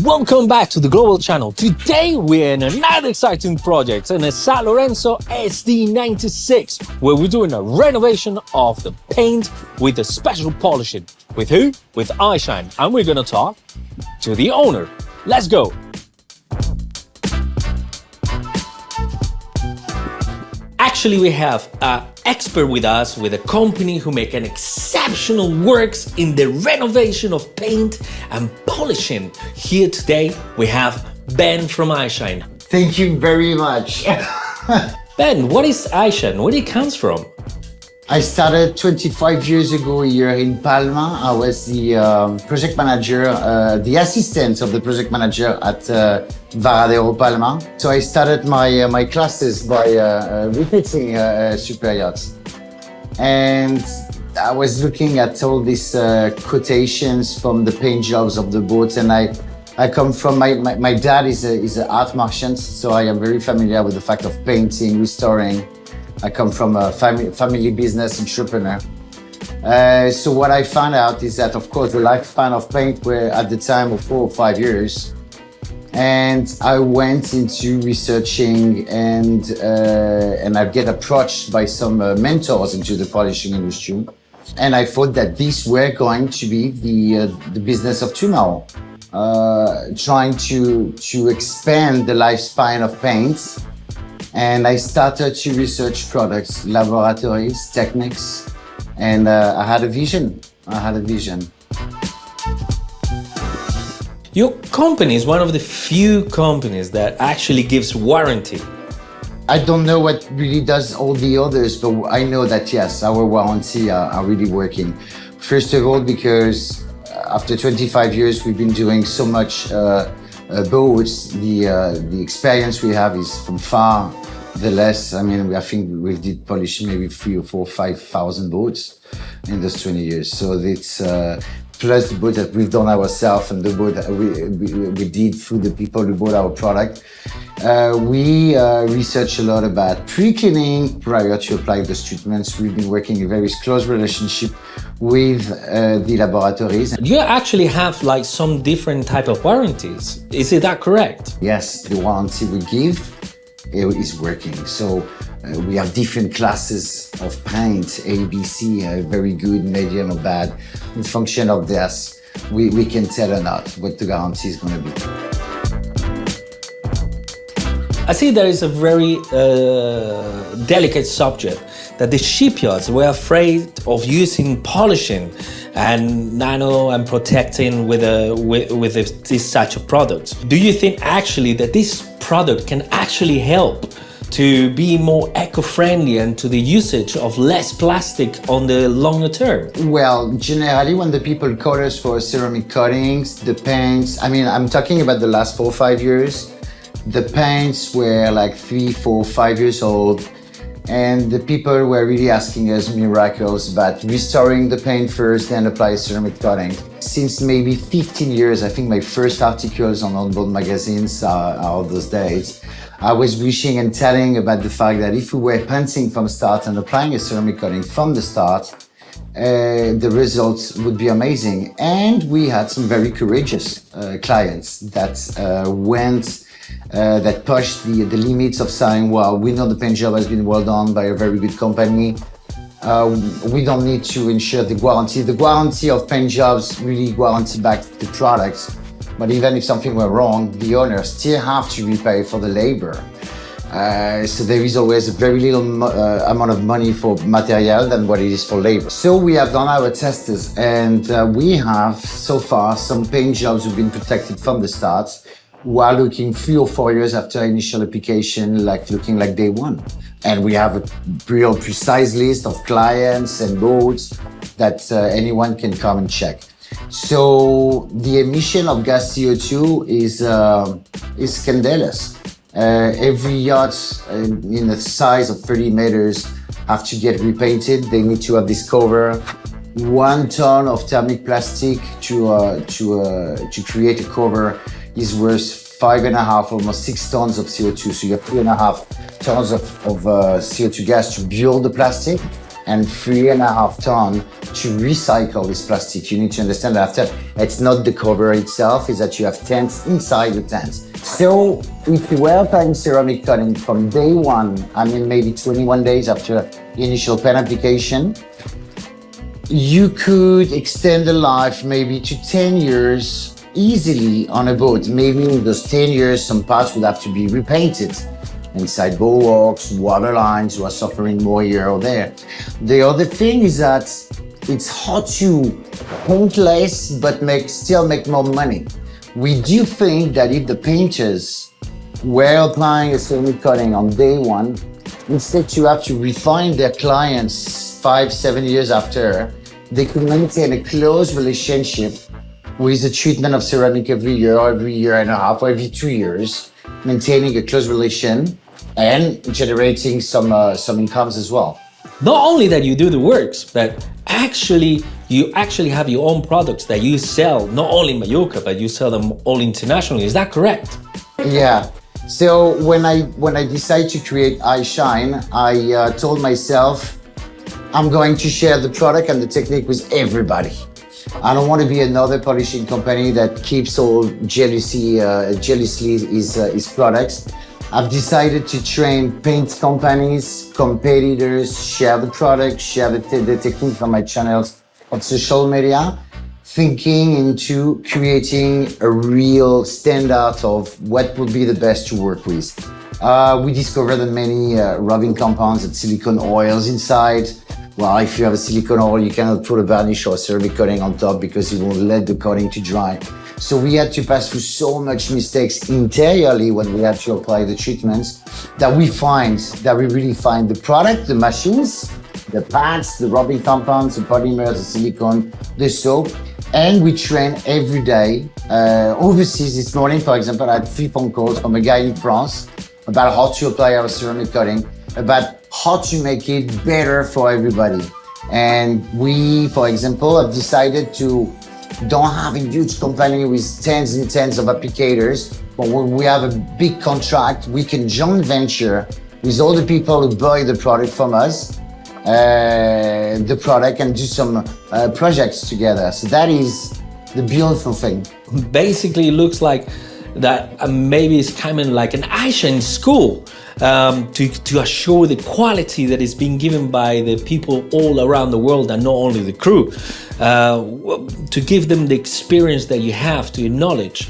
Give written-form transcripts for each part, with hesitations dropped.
Welcome back to the Global Channel. Today we're in another exciting project in a San Lorenzo SD96 where we're doing a renovation of the paint with a special polishing. With who? With iShine. And we're gonna talk to the owner. Let's go. Actually, we have an expert with us with a company who make an exceptional works in the renovation of paint and polishing. Here today, we have Ben from iShine. Thank you very much. Ben, what is iShine? Where it comes from? I started 25 years ago here in Palma. I was the project manager, the assistant of the project manager at Varadero Palma. So I started my classes by repeating super yachts. And I was looking at all these quotations from the paint jobs of the boats, and I come from, my dad is an art merchant, so I am very familiar with the fact of painting, restoring. I come from a family business entrepreneur. So what I found out is that, of course, the lifespan of paint were at the time of 4 or 5 years. And I went into researching and I get approached by some mentors into the polishing industry. And I thought that these were going to be the business of tomorrow. Trying to expand the lifespan of paints. And I started to research products, laboratories, techniques, and I had a vision. Your company is one of the few companies that actually gives warranty. I don't know what really does all the others, but I know that yes, our warranty are really working. First of all, because after 25 years, we've been doing so much boats, the experience we have is from far the less. I mean, I think we did polish maybe 3,000 or 4,000 or 5,000 boats in those 20 years. So it's plus the boat that we've done ourselves and the boat that we did through the people who bought our product. We research a lot about pre-cleaning prior to applying those treatments. We've been working in a very close relationship with the laboratories. You actually have like some different type of warranties. Is it that correct? Yes, the warranty we give is working. So we have different classes of paint, A, B, C, very good, medium or bad. In function of this, we can tell or not what the guarantee is going to be. I see there is a very delicate subject that the shipyards were afraid of using polishing and nano and protecting with this such of products. Do you think actually that this product can actually help to be more eco-friendly and to the usage of less plastic on the longer term? Well, generally when the people call us for ceramic coatings, the paints, I mean, I'm talking about the last 4 or 5 years, the paints were like 3, 4, 5 years old. And the people were really asking us miracles about restoring the paint first, then apply a ceramic coating. Since maybe 15 years, I think my first articles on onboard magazines are those days. I was wishing and telling about the fact that if we were painting from start and applying a ceramic coating from the start, the results would be amazing. And we had some very courageous clients that that pushed the limits of saying, well, we know the paint job has been well done by a very good company. We don't need to ensure the warranty. The warranty of paint jobs really guarantee back the products. But even if something were wrong, the owners still have to repay for the labor. So there is always a very little amount of money for material than what it is for labor. So we have done our tests, and we have so far some paint jobs who've been protected from the start, while looking 3 or 4 years after initial application, looking like day one. And we have a real precise list of clients and boats that anyone can come and check. So the emission of gas CO2 is scandalous. Every yacht in the size of 30 meters have to get repainted. They need to have this cover. 1 ton of thermic plastic to create a cover is worth 5.5, almost 6 tons of CO2. So you have 3.5 tons of CO2 gas to build the plastic. and 3.5 tons to recycle this plastic. You need to understand that after it's not the cover itself, is that you have tents inside the tents. So if you were applying ceramic coating from day one, I mean maybe 21 days after the initial paint application, you could extend the life maybe to 10 years easily on a boat. Maybe in those 10 years, some parts would have to be repainted. Inside bulwarks, water lines who are suffering more here or there. The other thing is that it's hard to paint less but still make more money. We do think that if the painters were applying a ceramic coating on day one, instead to have to refine their clients 5-7 years after, they could maintain a close relationship with the treatment of ceramic every year and a half, or every 2 years, maintaining a close relation and generating some incomes as well. Not only that you do the works, but you actually have your own products that you sell, not only in Mallorca, but you sell them all internationally. Is that correct? Yeah. So when I decided to create iShine, I told myself, I'm going to share the product and the technique with everybody. I don't want to be another polishing company that keeps all jealously his products. I've decided to train paint companies, competitors, share the product, share the technique from my channels on social media, thinking into creating a real standard of what would be the best to work with. We discovered that many rubbing compounds and silicone oils inside. Well, if you have a silicone oil, you cannot put a varnish or a ceramic coating on top because it won't let the coating to dry. So we had to pass through so much mistakes interiorly when we had to apply the treatments that we really find the product, the machines, the pads, the rubbing compounds, the polymers, the silicone, the soap, and we train every day. Overseas this morning, for example, I had 3 phone calls from a guy in France about how to apply our ceramic coating, about how to make it better for everybody. And we, for example, have decided to don't have a huge company with tens and tens of applicators, but when we have a big contract, we can joint venture with all the people who buy the product from us, the product, and do some projects together. So that is the beautiful thing. Basically, it looks like that maybe it's kind of like an iShine school to assure the quality that is being given by the people all around the world and not only the crew, to give them the experience that you have, to your knowledge.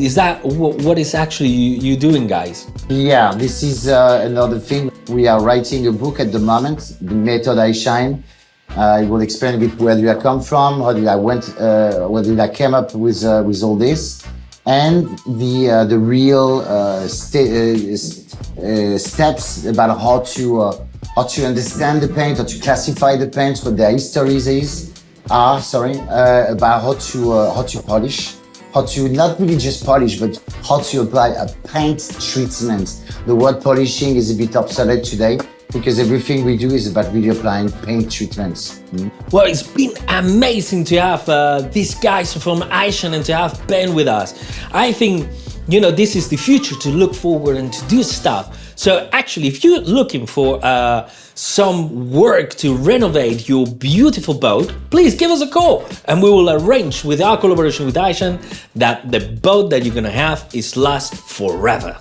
Is that what is actually you doing, guys? Yeah, this is another thing. We are writing a book at the moment, The Method iShine. I will explain a bit where did I come from, how did I where did I came up with all this, and the real steps about how to understand the paint, how to classify the paints, what their histories about how to polish, how to not really just polish, but how to apply a paint treatment. The word polishing is a bit obsolete today because everything we do is about really applying paint treatments. Well, it's been amazing to have these guys from iShine and to have Ben with us. I think, this is the future, to look forward and to do stuff. So actually, if you're looking for some work to renovate your beautiful boat, please give us a call and we will arrange with our collaboration with iShine that the boat that you're gonna have is last forever.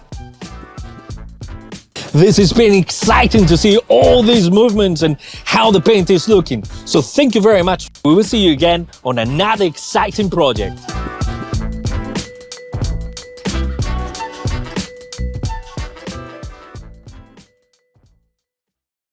This has been exciting to see all these movements and how the paint is looking. So thank you very much. We will see you again on another exciting project.